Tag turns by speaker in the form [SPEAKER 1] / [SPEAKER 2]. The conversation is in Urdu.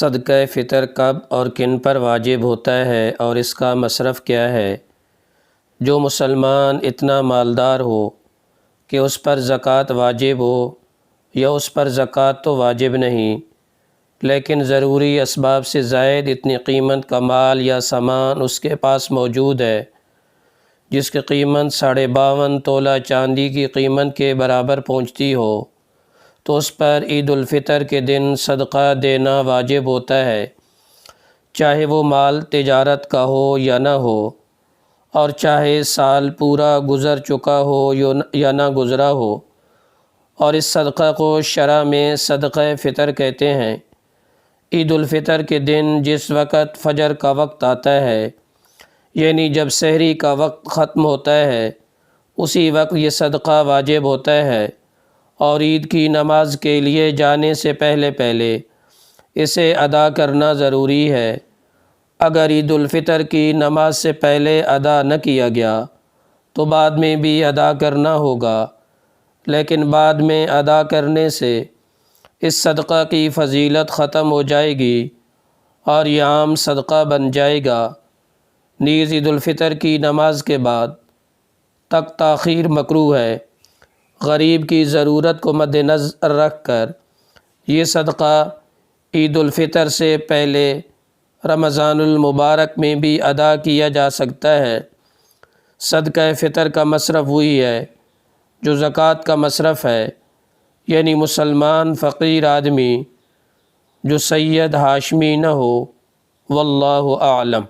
[SPEAKER 1] صدقہ فطر کب اور کن پر واجب ہوتا ہے اور اس کا مصرف کیا ہے؟ جو مسلمان اتنا مالدار ہو کہ اس پر زکوٰۃ واجب ہو یا اس پر زکوٰۃ تو واجب نہیں، لیکن ضروری اسباب سے زائد اتنی قیمت کا مال یا سامان اس کے پاس موجود ہے جس کی قیمت 52.5 تولہ چاندی کی قیمت کے برابر پہنچتی ہو، تو اس پر عید الفطر کے دن صدقہ دینا واجب ہوتا ہے، چاہے وہ مال تجارت کا ہو یا نہ ہو، اور چاہے سال پورا گزر چکا ہو یا نہ گزرا ہو۔ اور اس صدقہ کو شرع میں صدقہ فطر کہتے ہیں۔ عید الفطر کے دن جس وقت فجر کا وقت آتا ہے، یعنی جب سحری کا وقت ختم ہوتا ہے، اسی وقت یہ صدقہ واجب ہوتا ہے، اور عید کی نماز کے لیے جانے سے پہلے اسے ادا کرنا ضروری ہے۔ اگر عید الفطر کی نماز سے پہلے ادا نہ کیا گیا تو بعد میں بھی ادا کرنا ہوگا، لیکن بعد میں ادا کرنے سے اس صدقہ کی فضیلت ختم ہو جائے گی اور یہ عام صدقہ بن جائے گا۔ نیز عید الفطر کی نماز کے بعد تک تاخیر مکروہ ہے۔ غریب کی ضرورت کو مد نظر رکھ کر یہ صدقہ عید الفطر سے پہلے رمضان المبارک میں بھی ادا کیا جا سکتا ہے۔ صدقہ فطر کا مصرف وہی ہے جو زکوٰۃ کا مصرف ہے، یعنی مسلمان فقیر آدمی جو سید ہاشمی نہ ہو۔ واللہ اعلم۔